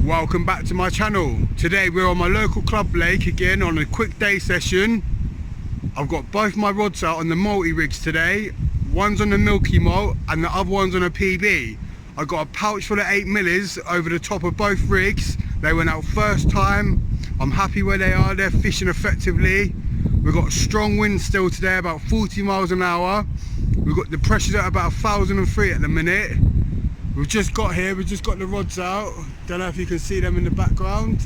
Welcome back to my channel. Today we're on my local club lake again on a quick day session. I've got both my rods out on the multi-rigs today. One's on the Milky Malt and the other one's on a PB. I got a pouch full of 8mm over the top of both rigs. They went out first time. I'm happy where they are. They're fishing effectively. We've got strong wind still today, about 40 miles an hour. We've got the pressures at about 1,003 at the minute. We've just got here, we've just got the rods out. Don't know if you can see them in the background.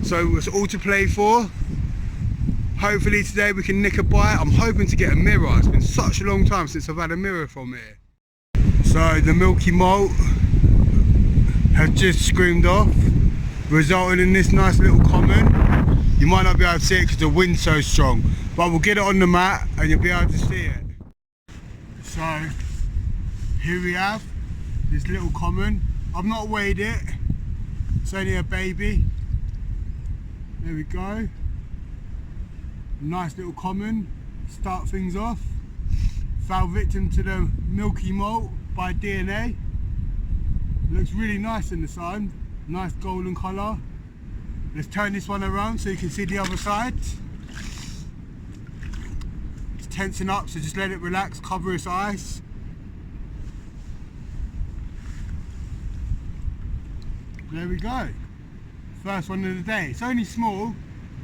So it's all to play for. Hopefully today we can nick a bite. I'm hoping to get a mirror. It's been such a long time since I've had a mirror from here. So the Milky Malt has just screamed off, resulting in this nice little common. You might not be able to see it because the wind's so strong, but we'll get it on the mat and you'll be able to see it. So here we have this little common. I've not weighed it, it's only a baby. There we go. Nice little common, start things off. Fell victim to the Milky Malt by DNA. Looks really nice in the sun, nice golden colour. Let's turn this one around so you can see the other side. It's tensing up, so just let it relax, cover its eyes. There we go. First one of the day. It's only small,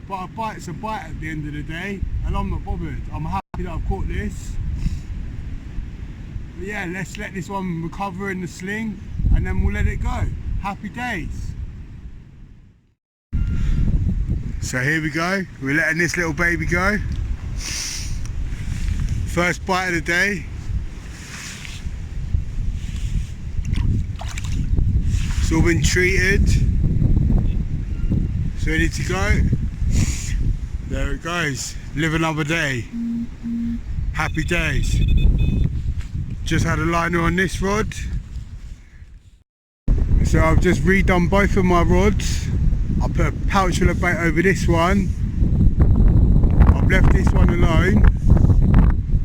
but a bite's a bite at the end of the day, and I'm not bothered. I'm happy that I've caught this. But yeah, let's let this one recover in the sling, and then we'll let it go. Happy days. So here we go. We're letting this little baby go. First bite of the day. It's all been treated. It's ready to go. There it goes. Live another day. Happy days. Just had a liner on this rod. So I've just redone both of my rods. I put a pouch full of bait over this one. I've left this one alone.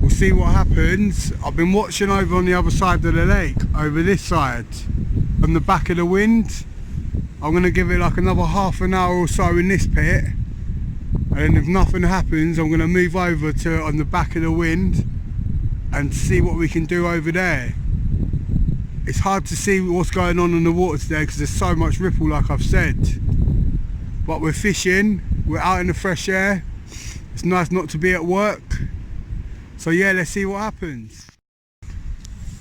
We'll see what happens. I've been watching over on the other side of the lake, over this side. On the back of the wind. I'm going to give it like another half an hour or so in this pit, and then if nothing happens I'm going to move over to on the back of the wind and see what we can do over there. It's hard to see what's going on in the water today because there's so much ripple, like I've said, but we're fishing, we're out in the fresh air. It's nice not to be at work, so yeah, let's see what happens.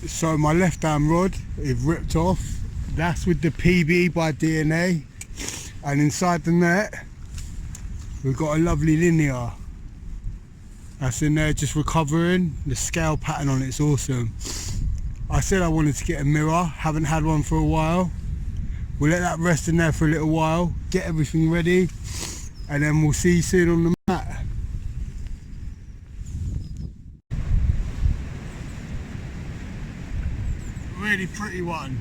So my left hand rod is ripped off. That's with the PB by DNA, and inside the net we've got a lovely linear that's in there just recovering. The scale pattern on it's awesome. I said I wanted to get a mirror, haven't had one for a while. We'll let that rest in there for a little while, get everything ready, and then we'll see you soon on the mat. Really pretty one.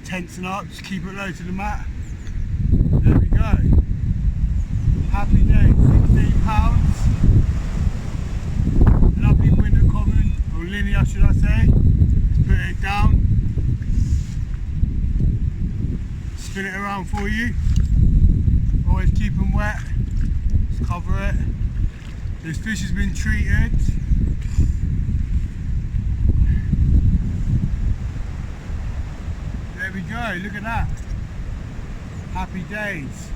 Tensing up, just keep it low to the mat. There we go. Happy day, 16 pounds. Lovely winter common, or linear should I say. Let's put it down. Spin it around for you. Always keep them wet. Just cover it. This fish has been treated. There we go, look at that. Happy days.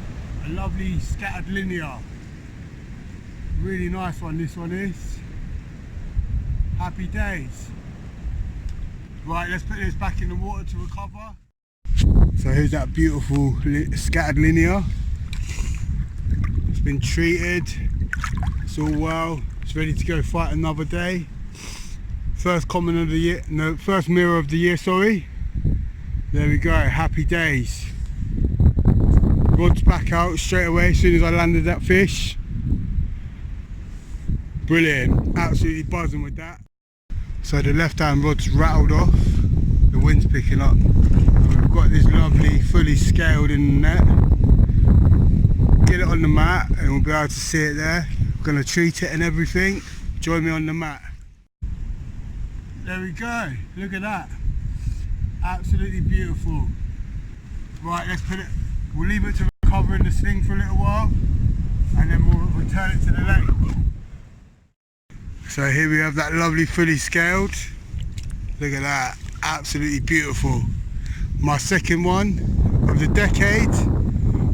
A lovely scattered linear. Really nice one this one is. Happy days. Right, let's put this back in the water to recover. So here's that beautiful scattered linear. It's been treated. It's all well. It's ready to go fight another day. First common of the year, no, first mirror of the year, sorry. There we go, happy days. Rod's back out straight away as soon as I landed that fish. Brilliant, absolutely buzzing with that. So the left hand rod's rattled off, the wind's picking up. We've got this lovely, fully scaled in the net. Get it on the mat and we'll be able to see it there. We're going to treat it and everything. Join me on the mat. There we go, look at that. Absolutely beautiful. Right, let's put it, we'll leave it to recover in the sling for a little while and then we'll return it to the lake. So here we have that lovely fully scaled. Look at that, absolutely beautiful. My second one of the decade.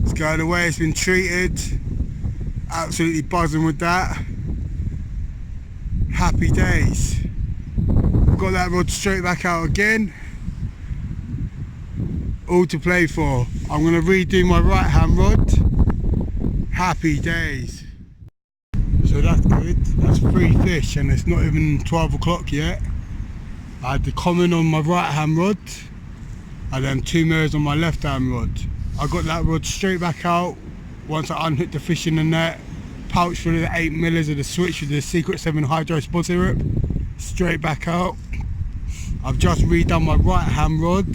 It's going away, it's been treated. Absolutely buzzing with that. Happy days. Got that rod straight back out again. All to play for. I'm going to redo my right hand rod. Happy days. So that's good. That's 3 fish and it's not even 12 o'clock yet. I had the common on my right hand rod and then 2 mirrors on my left hand rod. I got that rod straight back out once I unhooked the fish in the net. Pouch full of the 8 millers of the switch with the Secret 7 hydro spod syrup. Straight back out. I've just redone my right hand rod.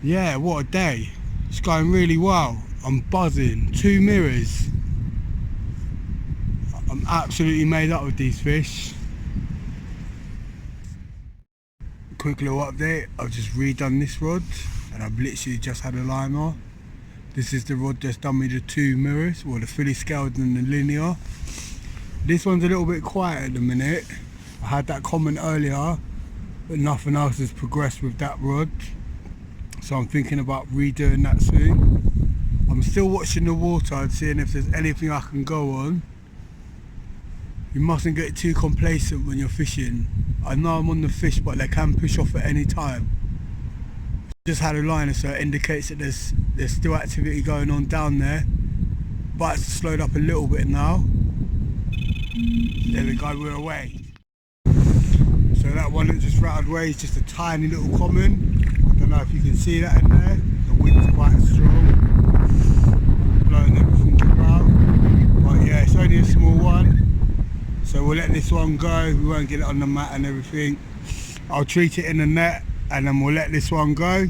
Yeah, what a day. It's going really well. I'm buzzing. 2 mirrors. I'm absolutely made up with these fish. Quick little update. I've just redone this rod and I've literally just had a liner. This is the rod that's done me the 2 mirrors, or the fully scaled and the linear. This one's a little bit quiet at the minute. I had that comment earlier, but nothing else has progressed with that rod. So I'm thinking about redoing that soon. I'm still watching the water and seeing if there's anything I can go on. You mustn't get too complacent when you're fishing. I know I'm on the fish, but they can push off at any time. Just had a liner, so it indicates that there's still activity going on down there. Bites slowed up a little bit now. There we go, we're away. So that one that just rattled away is just a tiny little common. I don't know if you can see that in there. The wind's quite strong, blowing everything about. But yeah, it's only a small one. So we'll let this one go. We won't get it on the mat and everything. I'll treat it in the net and then we'll let this one go.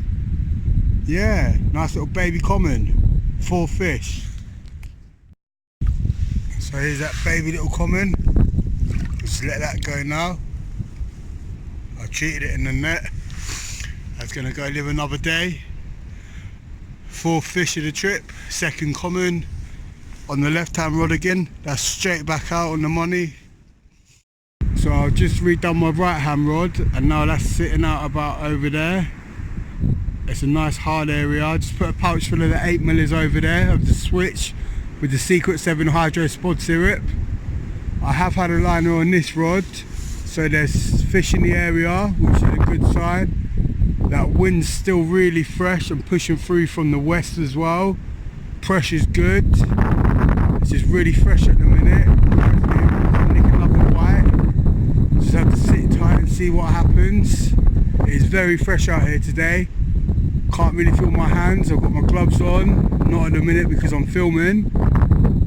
Yeah, nice little baby common. 4 fish. So here's that baby little common. Just let that go now. I treated it in the net. That's gonna go live another day. 4th fish of the trip, second common on the left hand rod again. That's straight back out on the money. So I've just redone my right hand rod and now that's sitting out about over there. It's a nice hard area. I just put a pouch full of the 8 millers over there of the switch with the Secret 7 hydro spod syrup. I have had a liner on this rod, so there's fish in the area, which is a good sign. That wind's still really fresh and pushing through from the west as well. Pressure's good. It's just really fresh at the minute. Nicking another bite. Just have to sit tight and see what happens. It's very fresh out here today. Can't really feel my hands. I've got my gloves on. Not in a minute because I'm filming.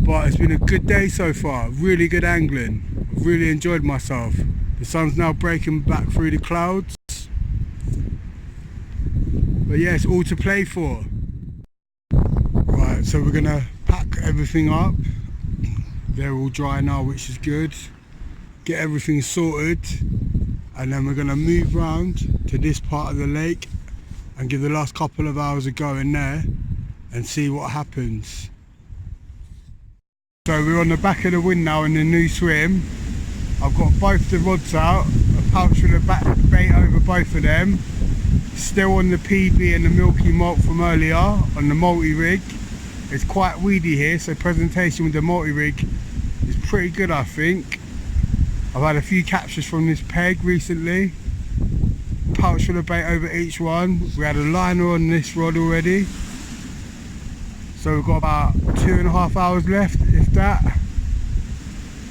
But it's been a good day so far. Really good angling. I've really enjoyed myself. The sun's now breaking back through the clouds. But yeah, it's all to play for. Right, so we're gonna pack everything up. They're all dry now, which is good. Get everything sorted. And then we're gonna move round to this part of the lake and give the last couple of hours a go in there and see what happens. So we're on the back of the wind now in the new swim. I've got both the rods out, a pouch full of bait over both of them. Still on the PB and the milky malt from earlier on the multi-rig. It's quite weedy here, so presentation with the multi-rig is pretty good, I think. I've had a few captures from this peg recently. Pouch full of bait over each one. We had a liner on this rod already. So we've got about 2.5 hours left, if that.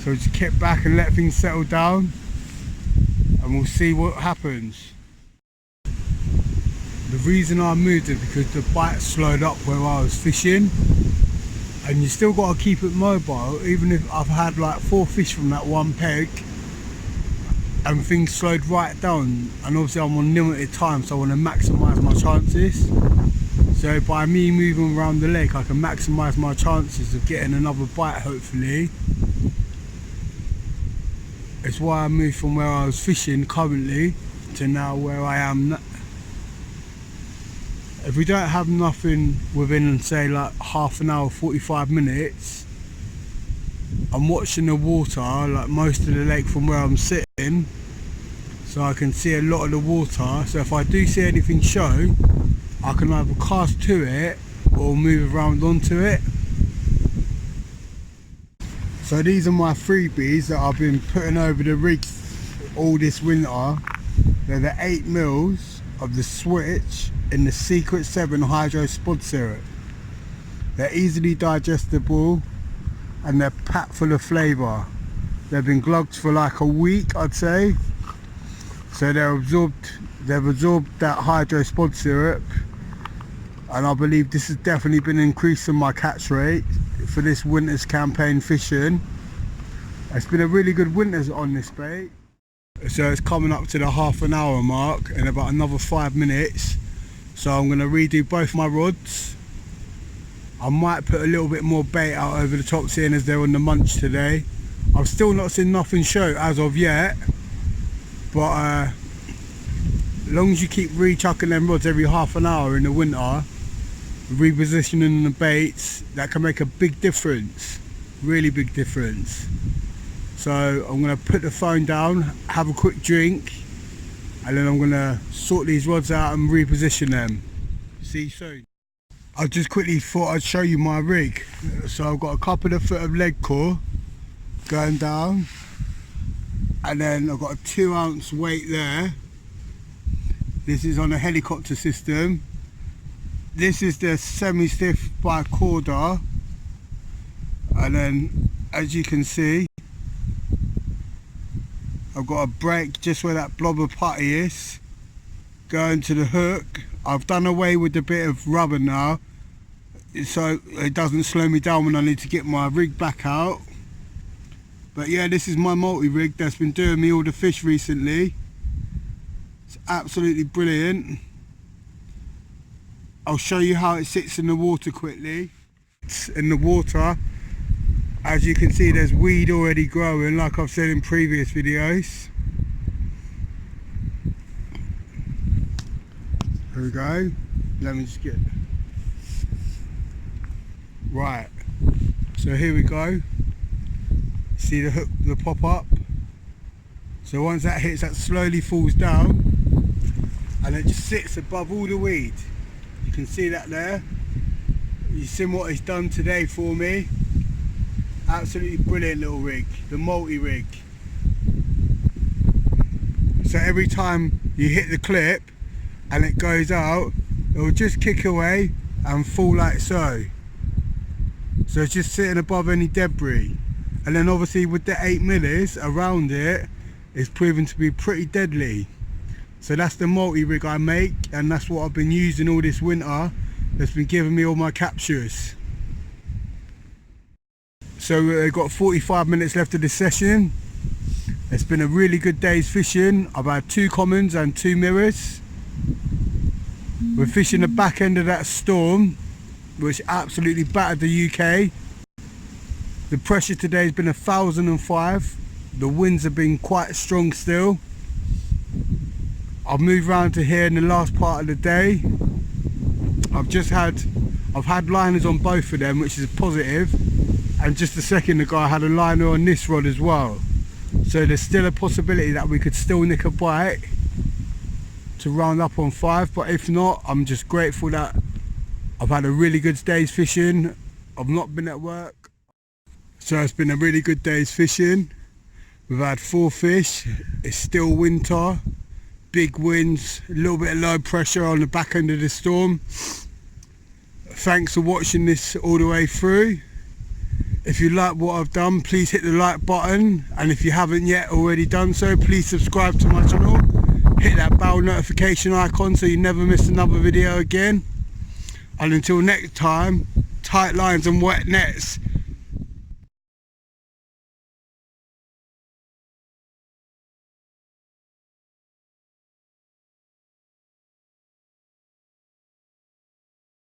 So just kick back and let things settle down and we'll see what happens. The reason I moved is because the bite slowed up where I was fishing, and you still got to keep it mobile. Even if I've had like 4 fish from that one peg and things slowed right down, and obviously I'm on limited time, so I want to maximise my chances. So by me moving around the lake I can maximise my chances of getting another bite, hopefully. It's why I moved from where I was fishing currently to now where I am if we don't have nothing within, say, like half an hour, 45 minutes, I'm watching the water, like most of the lake from where I'm sitting, so I can see a lot of the water. So if I do see anything show, I can either cast to it or move around onto it. So these are my freebies that I've been putting over the rigs all this winter. They're the 8 mils of the Switch in the Secret 7 Hydro Spod Syrup. They're easily digestible and they're packed full of flavour. They've been glugged for like a week, I'd say. So they've absorbed that Hydro Spod Syrup, and I believe this has definitely been increasing my catch rate for this winter's campaign fishing. It's been a really good winter on this bait. So it's coming up to the half an hour mark in about another 5 minutes. So I'm going to redo both my rods. I might put a little bit more bait out over the top, seeing as they're on the munch today. I've still not seen nothing show as of yet, but as long as you keep re-chucking them rods every half an hour in the winter, repositioning the baits, that can make a big difference, really big difference. So I'm going to put the phone down, have a quick drink, and then I'm going to sort these rods out and reposition them. See you soon. I just quickly thought I'd show you my rig. So I've got a couple of foot of leg core going down, and then I've got a 2 ounce weight there. This is on a helicopter system. This is the semi-stiff bicorder, and then as you can see, I've got a brake just where that blob of putty is going to the hook. I've done away with the bit of rubber now, so it doesn't slow me down when I need to get my rig back out. But yeah, this is my multi-rig that's been doing me all the fish recently. It's absolutely brilliant. I'll show you how it sits in the water quickly. It's in the water. As you can see, there's weed already growing, like I've said in previous videos. Here we go. Let me just get... Right. So here we go. See the hook, the pop up. So once that hits, that slowly falls down, and it just sits above all the weed. You can see that there. You've seen what it's done today for me. Absolutely brilliant little rig, the multi-rig. So every time you hit the clip and it goes out, it will just kick away and fall like so. So it's just sitting above any debris. And then obviously with the 8 millis around it, it's proven to be pretty deadly. So that's the multi-rig I make, and that's what I've been using all this winter. That's been giving me all my captures. So we've got 45 minutes left of this session. It's been a really good day's fishing. I've had 2 commons and 2 mirrors. We're fishing the back end of that storm, which absolutely battered the UK. The pressure today has been 1,005. The winds have been quite strong still. I've moved round to here in the last part of the day. I've had liners on both of them, which is positive. And just a second ago I had a liner on this rod as well. So there's still a possibility that we could still nick a bite to round up on 5, but if not, I'm just grateful that I've had a really good day's fishing. I've not been at work. So it's been a really good day's fishing. We've had 4 fish. It's still winter, big winds, a little bit of low pressure on the back end of the storm. Thanks for watching this all the way through. If you like what I've done, please hit the like button, and if you haven't yet already done so, please subscribe to my channel. Hit that bell notification icon so you never miss another video again. And until next time, tight lines and wet nets.